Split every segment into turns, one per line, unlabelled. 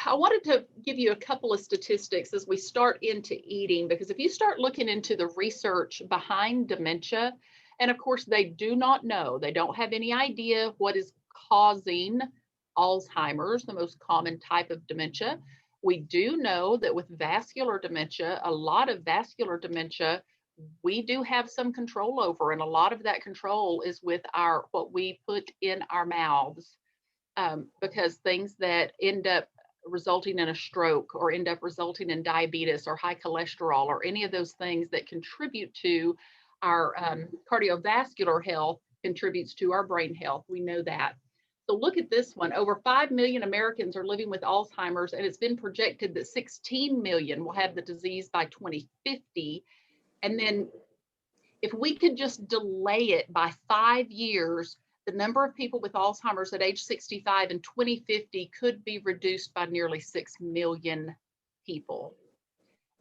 I wanted to give you a couple of statistics as we start into eating, because if you start looking into the research behind dementia, and of course, they do not know, they don't have any idea what is causing Alzheimer's, the most common type of dementia. We do know that with vascular dementia, a lot of vascular dementia, we do have some control over, and a lot of that control is with our what we put in our mouths, because things that end up resulting in a stroke or end up resulting in diabetes or high cholesterol or any of those things that contribute to our cardiovascular health contributes to our brain health. We know that. So look at this one. Over 5 million Americans are living with Alzheimer's, and it's been projected that 16 million will have the disease by 2050. And then if we could just delay it by 5 years, the number of people with Alzheimer's at age 65 in 2050 could be reduced by nearly 6 million people.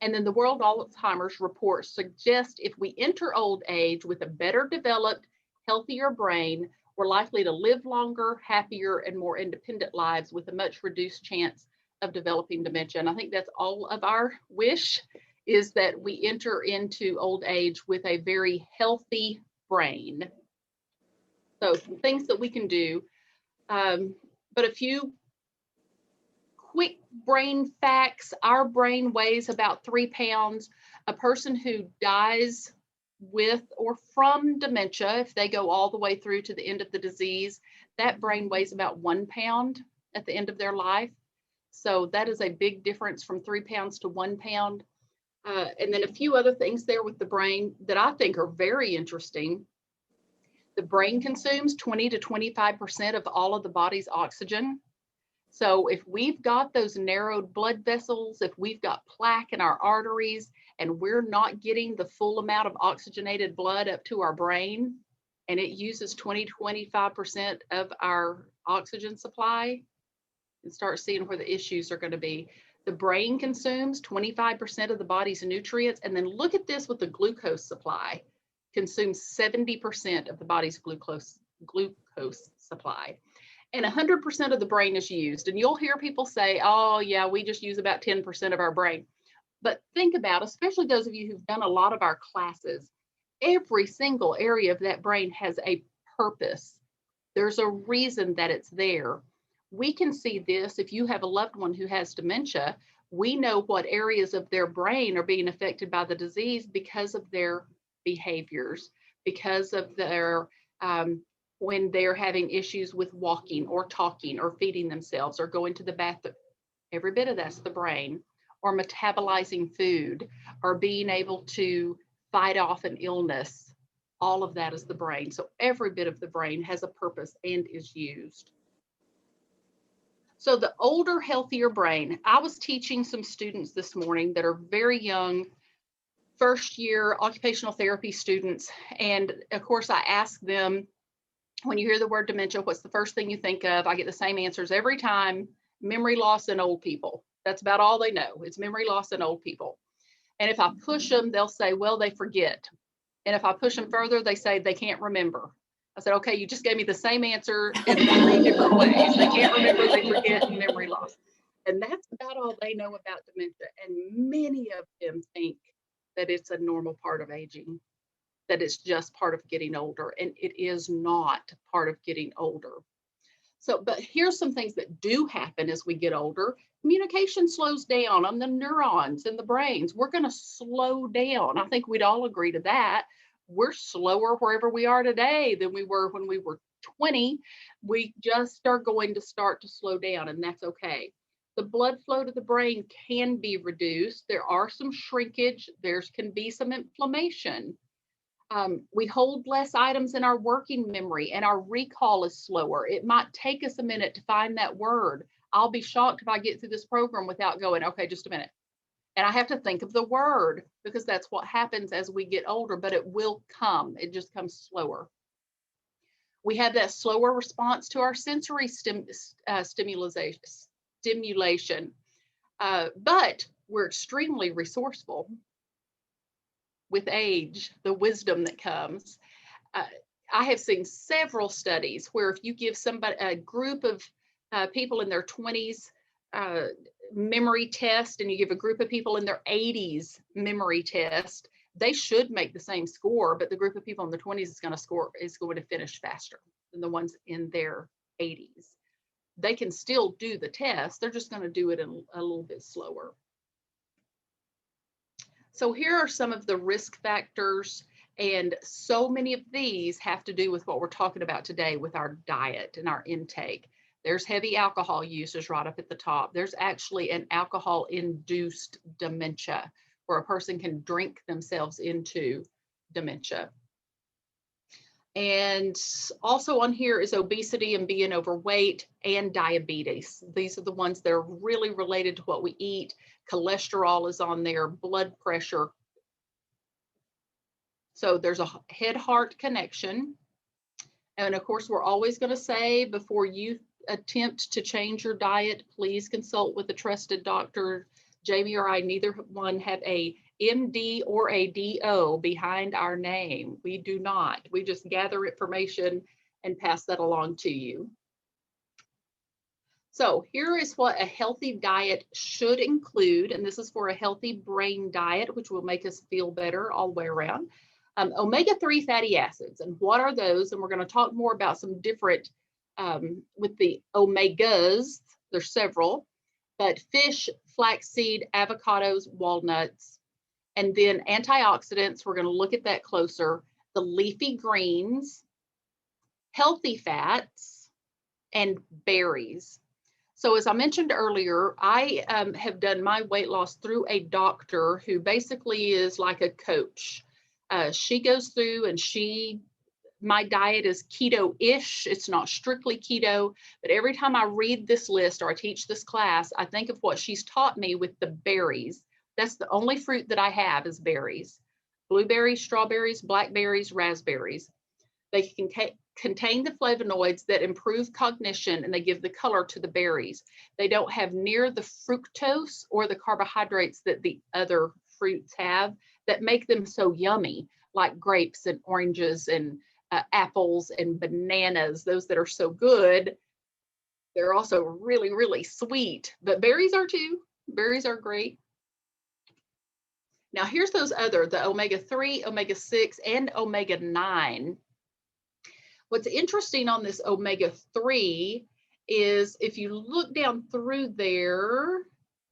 And then the World Alzheimer's Report suggests if we enter old age with a better developed, healthier brain, we're likely to live longer, happier, and more independent lives with a much reduced chance of developing dementia. And I think that's all of our wish, is that we enter into old age with a very healthy brain. So some things that we can do, but a few quick brain facts. Our brain weighs about 3 pounds. A person who dies with or from dementia, if they go all the way through to the end of the disease, that brain weighs about 1 pound at the end of their life. So that is a big difference from 3 pounds to 1 pound. And then a few other things there with the brain that I think are very interesting. The brain consumes 20 to 25% of all of the body's oxygen. So if we've got those narrowed blood vessels, if we've got plaque in our arteries, and we're not getting the full amount of oxygenated blood up to our brain, and it uses 20 to 25% of our oxygen supply, and start seeing where the issues are going to be. The brain consumes 25% of the body's nutrients. And then look at this with the glucose supply. Consumes 70% of the body's glucose supply. And 100% of the brain is used. And you'll hear people say, oh yeah, we just use about 10% of our brain. But think about, especially those of you who've done a lot of our classes, every single area of that brain has a purpose. There's a reason that it's there. We can see this if you have a loved one who has dementia. We know what areas of their brain are being affected by the disease because of their behaviors, because of their when they're having issues with walking or talking or feeding themselves or going to the bathroom. Every bit of that's the brain. Or metabolizing food, or being able to fight off an illness. All of that is the brain. So every bit of the brain has a purpose and is used. So the older, healthier brain. I was teaching some students this morning that are very young, first year occupational therapy students. And of course, I asked them, when you hear the word dementia, what's the first thing you think of? I get the same answers every time: memory loss in old people. That's about all they know. It's memory loss in old people. And if I push them, they'll say, well, they forget. And if I push them further, they say they can't remember. I said, okay, you just gave me the same answer in 3 different ways. They can't remember, they forget, and memory loss. And that's about all they know about dementia. And many of them think that it's a normal part of aging, that it's just part of getting older. And it is not part of getting older. So, but here's some things that do happen as we get older. Communication slows down on the neurons in the brains. We're going to slow down. I think we'd all agree to that. We're slower wherever we are today than we were when we were 20. We just are going to start to slow down, and that's okay. The blood flow to the brain can be reduced. There are some shrinkage. There can be some inflammation. We hold less items in our working memory, and our recall is slower. It might take us a minute to find that word. I'll be shocked if I get through this program without going, okay, just a minute. And I have to think of the word, because that's what happens as we get older, but it will come. It just comes slower. We have that slower response to our sensory stimulation, but we're extremely resourceful. With age, the wisdom that comes. I have seen several studies where if you give somebody, a group of people in their 20s, memory test and you give a group of people in their 80s memory test, they should make the same score, but the group of people in the 20s is going to finish faster than the ones in their 80s. They can still do the test, they're just going to do it a little bit slower. So here are some of the risk factors, and so many of these have to do with what we're talking about today with our diet and our intake. There's heavy alcohol usage right up at the top. There's actually an alcohol-induced dementia where a person can drink themselves into dementia. And also on here is obesity and being overweight and diabetes. These are the ones that are really related to what we eat. Cholesterol is on there, blood pressure. So there's a head-heart connection. And of course, we're always going to say before you attempt to change your diet, please consult with a trusted doctor. Jamie or I, neither one have a MD or a DO behind our name. We do not. We just gather information and pass that along to you. So here is what a healthy diet should include, and this is for a healthy brain diet, which will make us feel better all the way around. Omega-3 fatty acids, and what are those? And we're going to talk more about some different, with the omegas, there's several, but fish, flaxseed, avocados, walnuts, and then antioxidants, we're going to look at that closer, the leafy greens, healthy fats, and berries. So as I mentioned earlier, I have done my weight loss through a doctor who basically is like a coach. She goes through and my diet is keto-ish. It's not strictly keto, but every time I read this list or I teach this class, I think of what she's taught me with the berries. That's the only fruit that I have is berries. Blueberries, strawberries, blackberries, raspberries. They can contain the flavonoids that improve cognition and they give the color to the berries. They don't have near the fructose or the carbohydrates that the other fruits have that make them so yummy, like grapes and oranges and apples and bananas, those that are so good. They're also really, really sweet, but berries are too. Berries are great. Now here's those other, the omega-3, omega-6, and omega-9. What's interesting on this omega-3 is if you look down through there,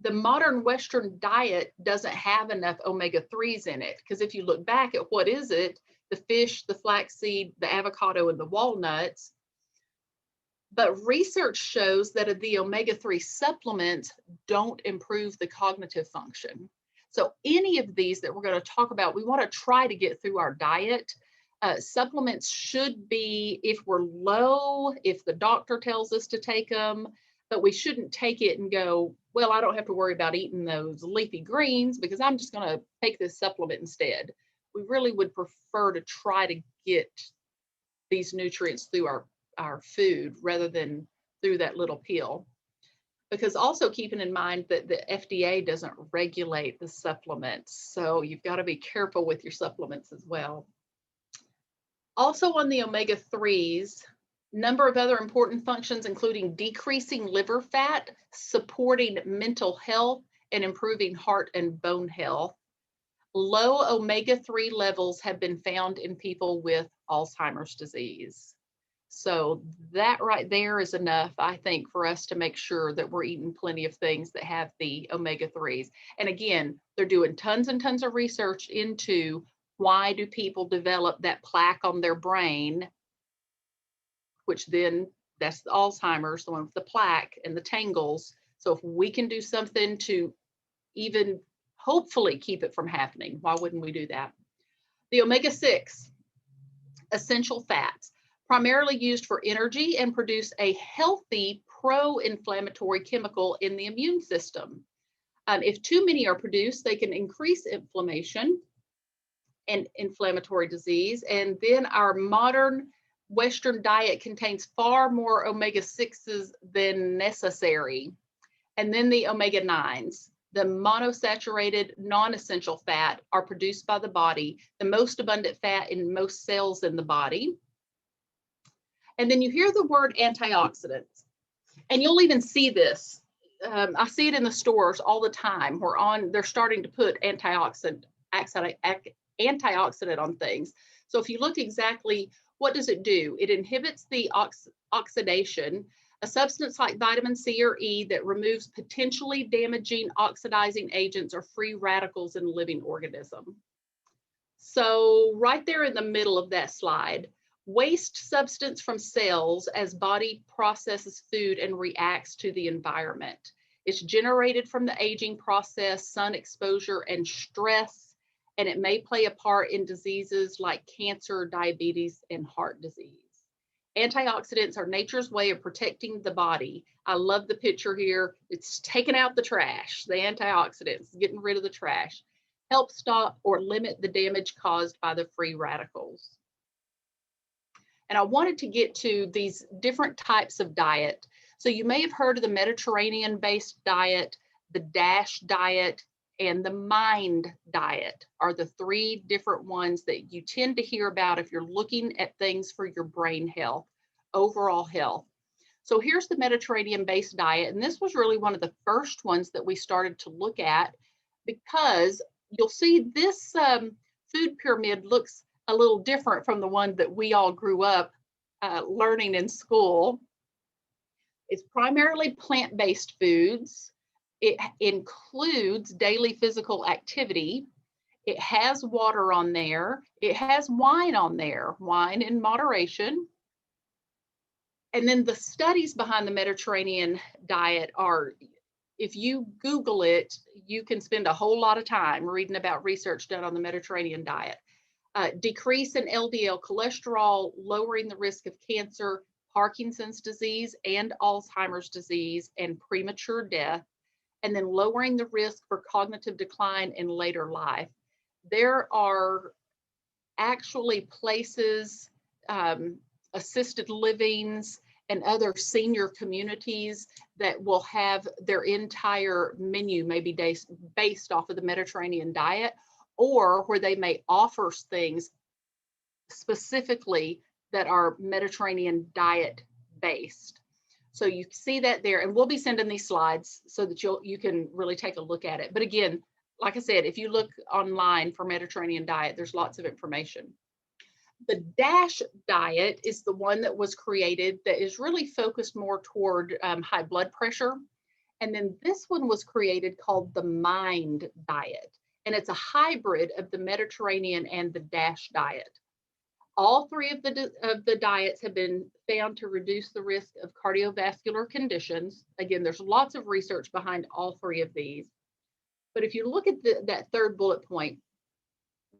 the modern Western diet doesn't have enough omega-3s in it. Because if you look back at what is it, the fish, the flaxseed, the avocado, and the walnuts. But research shows that the omega-3 supplements don't improve the cognitive function. So any of these that we're going to talk about, we want to try to get through our diet. Supplements should be, if we're low, if the doctor tells us to take them, but we shouldn't take it and go, well, I don't have to worry about eating those leafy greens because I'm just going to take this supplement instead. We really would prefer to try to get these nutrients through our food rather than through that little pill. Because also keeping in mind that the FDA doesn't regulate the supplements. So you've got to be careful with your supplements as well. Also on the omega-3s, number of other important functions, including decreasing liver fat, supporting mental health, and improving heart and bone health. Low omega-3 levels have been found in people with Alzheimer's disease. So that right there is enough, I think, for us to make sure that we're eating plenty of things that have the omega-3s. And again, they're doing tons and tons of research into why do people develop that plaque on their brain, which then that's the Alzheimer's, the one with the plaque and the tangles. So if we can do something to even hopefully keep it from happening, why wouldn't we do that? The omega-6, essential fats, primarily used for energy and produce a healthy pro-inflammatory chemical in the immune system. If too many are produced, they can increase inflammation and inflammatory disease. And then our modern Western diet contains far more omega-6s than necessary. And then the omega-9s, the monosaturated non-essential fat, are produced by the body, the most abundant fat in most cells in the body. And then you hear the word antioxidants, and you'll even see this I see it in the stores all the time. They're starting to put antioxidant on things. So if you look exactly, what does it do? It inhibits the oxidation, a substance like vitamin C or E that removes potentially damaging oxidizing agents or free radicals in a living organism. So right there in the middle of that slide, waste substance from cells as body processes food and reacts to the environment. It's generated from the aging process, sun exposure, and stress, and it may play a part in diseases like cancer, diabetes, and heart disease. Antioxidants are nature's way of protecting the body. I love the picture here. It's taking out the trash, the antioxidants, getting rid of the trash. Help stop or limit the damage caused by the free radicals. And I wanted to get to these different types of diet. So you may have heard of the Mediterranean-based diet, the DASH diet, and the MIND diet are the three different ones that you tend to hear about if you're looking at things for your brain health, overall health. So here's the Mediterranean-based diet, and this was really one of the first ones that we started to look at because you'll see this food pyramid looks a little different from the one that we all grew up learning in school. It's primarily plant-based foods. It includes daily physical activity. It has water on there. It has wine on there, wine in moderation. And then the studies behind the Mediterranean diet are, if you Google it, you can spend a whole lot of time reading about research done on the Mediterranean diet. Decrease in LDL cholesterol, lowering the risk of cancer, Parkinson's disease, and Alzheimer's disease, and premature death, and then lowering the risk for cognitive decline in later life. There are actually places, assisted livings, and other senior communities that will have their entire menu maybe based off of the Mediterranean diet, or where they may offer things specifically that are Mediterranean diet based. So you see that there, and we'll be sending these slides so that you can really take a look at it. But again, like I said, if you look online for Mediterranean diet, there's lots of information. The DASH diet is the one that was created that is really focused more toward high blood pressure. And then this one was created called the MIND diet. And it's a hybrid of the Mediterranean and the DASH diet. All three of the diets have been found to reduce the risk of cardiovascular conditions. Again, there's lots of research behind all three of these. But if you look at that third bullet point,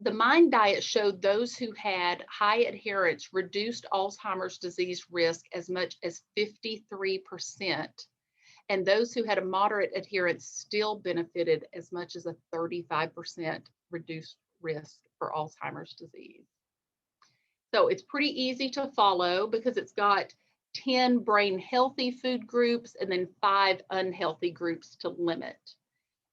the MIND diet showed those who had high adherence reduced Alzheimer's disease risk as much as 53%. And those who had a moderate adherence still benefited as much as a 35% reduced risk for Alzheimer's disease. So it's pretty easy to follow because it's got 10 brain healthy food groups and then 5 unhealthy groups to limit.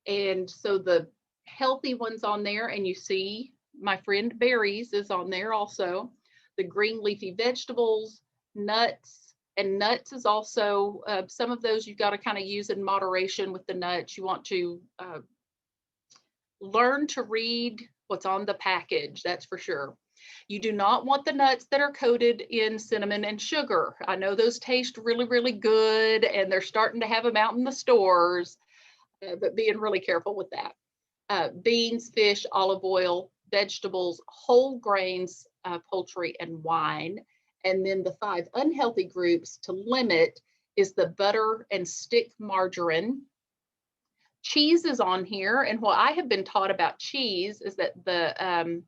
And so the healthy ones on there, and you see my friend berries is on there also, the green leafy vegetables, nuts, and nuts is also, some of those you've got to kind of use in moderation with the nuts. You want to learn to read what's on the package, that's for sure. You do not want the nuts that are coated in cinnamon and sugar. I know those taste really, really good, and they're starting to have them out in the stores, but being really careful with that. Beans, fish, olive oil, vegetables, whole grains, poultry, and wine. And then the 5 unhealthy groups to limit is the butter and stick margarine. Cheese is on here, and what I have been taught about cheese is that the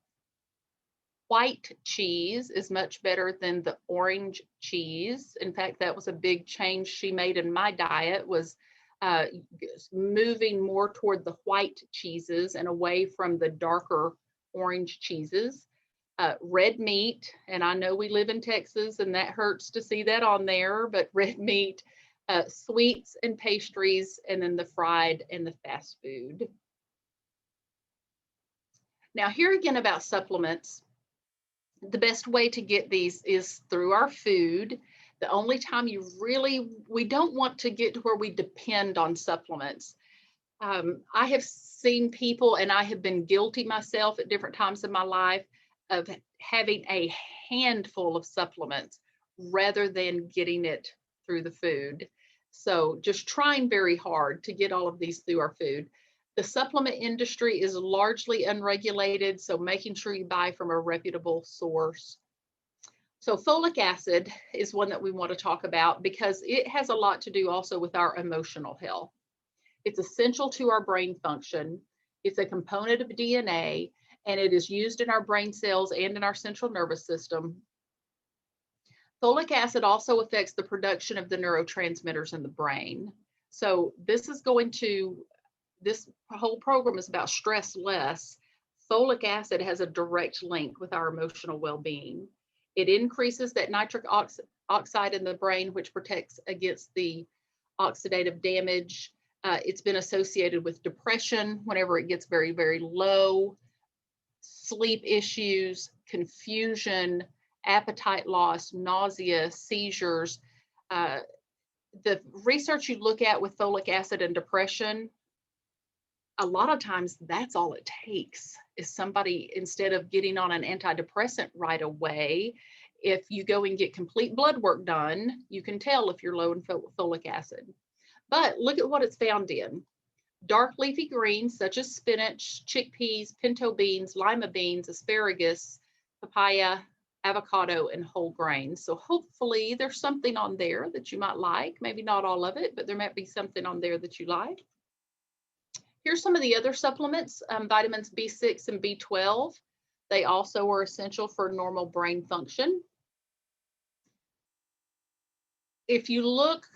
white cheese is much better than the orange cheese. In fact, that was a big change she made in my diet, was moving more toward the white cheeses and away from the darker orange cheeses. Red meat, and I know we live in Texas and that hurts to see that on there, but red meat, sweets and pastries, and then the fried and the fast food. Now here again about supplements. The best way to get these is through our food. The only time we don't want to get to where we depend on supplements. I have seen people, and I have been guilty myself at different times in my life, of having a handful of supplements rather than getting it through the food. So just trying very hard to get all of these through our food. The supplement industry is largely unregulated, so making sure you buy from a reputable source. So folic acid is one that we want to talk about because it has a lot to do also with our emotional health. It's essential to our brain function. It's a component of DNA, and it is used in our brain cells and in our central nervous system. Folic acid also affects the production of the neurotransmitters in the brain. So this whole program is about stress less. Folic acid has a direct link with our emotional well-being. It increases that nitric oxide in the brain, which protects against the oxidative damage. It's been associated with depression whenever it gets very, very low, sleep issues, confusion, appetite loss, nausea, seizures. The research you look at with folic acid and depression, a lot of times that's all it takes is somebody, instead of getting on an antidepressant right away, if you go and get complete blood work done, you can tell if you're low in folic acid. But look at what it's found in. Dark leafy greens such as spinach, chickpeas, pinto beans, lima beans, asparagus, papaya, avocado, and whole grains. So hopefully there's something on there that you might like. Maybe not all of it, but there might be something on there that you like. Here's some of the other supplements, vitamins B6 and B12. They also are essential for normal brain function. If you look,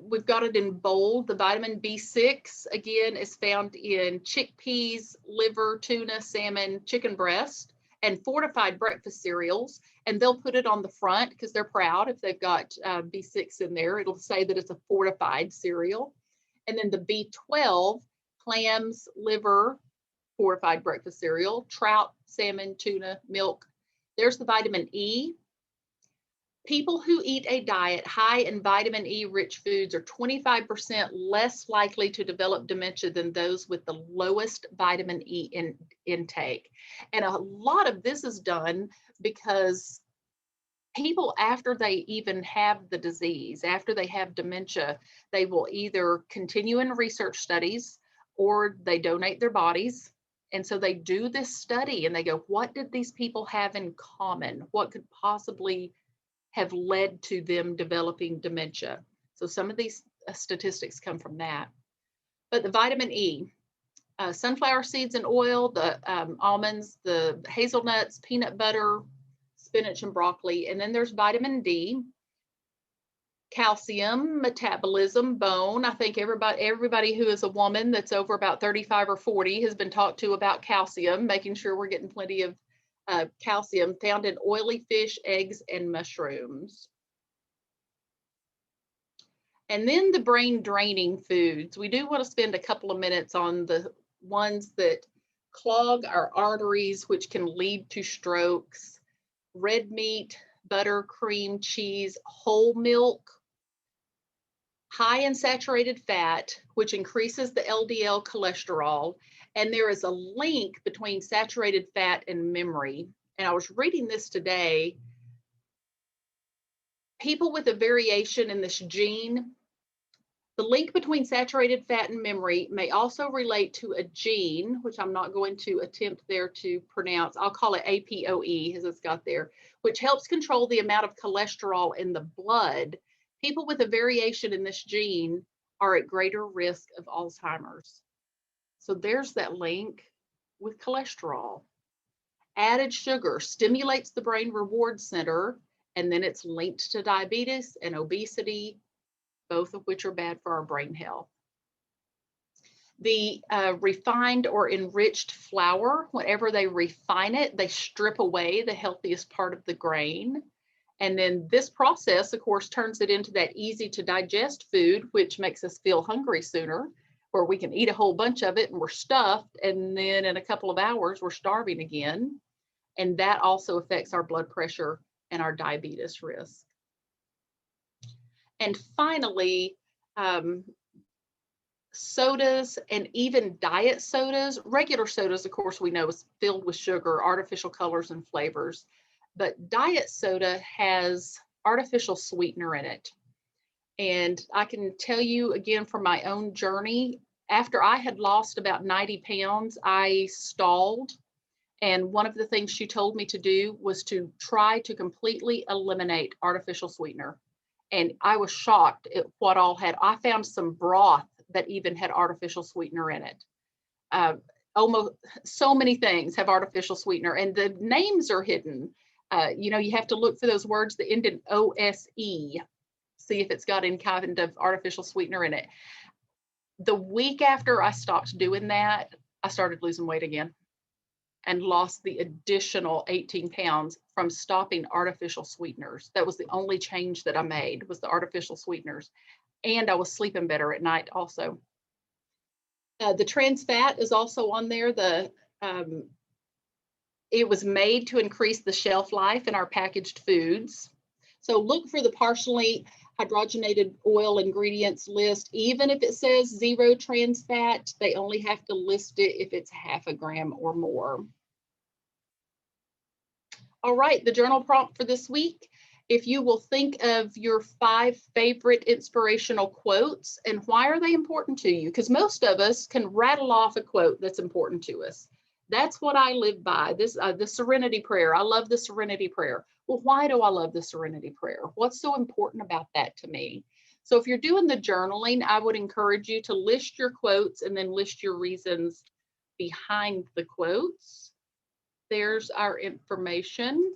we've got it in bold. The vitamin B6, again, is found in chickpeas, liver, tuna, salmon, chicken breast, and fortified breakfast cereals. And they'll put it on the front because they're proud if they've got B6 in there. It'll say that it's a fortified cereal. And then the B12, clams, liver, fortified breakfast cereal, trout, salmon, tuna, milk. There's the vitamin E. People who eat a diet high in vitamin E rich foods are 25% less likely to develop dementia than those with the lowest vitamin E intake. And a lot of this is done because people, after they even have the disease, after they have dementia, they will either continue in research studies or they donate their bodies. And so they do this study and they go, what did these people have in common? What could possibly have led to them developing dementia? So some of these statistics come from that. But the vitamin E, sunflower seeds and oil, the almonds, the hazelnuts, peanut butter, spinach and broccoli. And then there's vitamin D, calcium, metabolism, bone. I think everybody who is a woman that's over about 35 or 40 has been talked to about calcium, making sure we're getting plenty of calcium found in oily fish, eggs, and mushrooms. And then the brain draining foods. We do want to spend a couple of minutes on the ones that clog our arteries, which can lead to strokes. Red meat, butter, cream, cheese, whole milk, high in saturated fat, which increases the LDL cholesterol. And there is a link between saturated fat and memory. And I was reading this today. People with a variation in this gene, the link between saturated fat and memory may also relate to a gene, which I'm not going to attempt there to pronounce. I'll call it APOE, as it's got there, which helps control the amount of cholesterol in the blood. People with a variation in this gene are at greater risk of Alzheimer's. So there's that link with cholesterol. Added sugar stimulates the brain reward center, and then it's linked to diabetes and obesity, both of which are bad for our brain health. The refined or enriched flour, whenever they refine it, they strip away the healthiest part of the grain. And then this process, of course, turns it into that easy to digest food, which makes us feel hungry sooner, where we can eat a whole bunch of it and we're stuffed. And then in a couple of hours, we're starving again. And that also affects our blood pressure and our diabetes risk. And finally, um, sodas and even diet sodas. Regular sodas, of course, we know is filled with sugar, artificial colors, and flavors. But diet soda has artificial sweetener in it. And I can tell you again from my own journey, after I had lost about 90 pounds, I stalled. And one of the things she told me to do was to try to completely eliminate artificial sweetener. And I was shocked at what all had. I found some broth that even had artificial sweetener in it. Uh, Almost so many things have artificial sweetener, and the names are hidden. You have to look for those words that end in OSE, see if it's got any kind of artificial sweetener in it. The week after I stopped doing that, I started losing weight again and lost the additional 18 pounds from stopping artificial sweeteners. That was the only change that I made, was the artificial sweeteners. And I was sleeping better at night also. The trans fat is also on there. It was made to increase the shelf life in our packaged foods. So look for the partially hydrogenated oil ingredients list. Even if it says 0 trans fat, they only have to list it if it's 0.5 gram or more. All right, the journal prompt for this week. If you will think of your 5 favorite inspirational quotes and why are they important to you? Because most of us can rattle off a quote that's important to us. That's what I live by. The Serenity Prayer. I love the Serenity Prayer. Well, why do I love the Serenity Prayer? What's so important about that to me? So if you're doing the journaling, I would encourage you to list your quotes and then list your reasons behind the quotes. There's our information.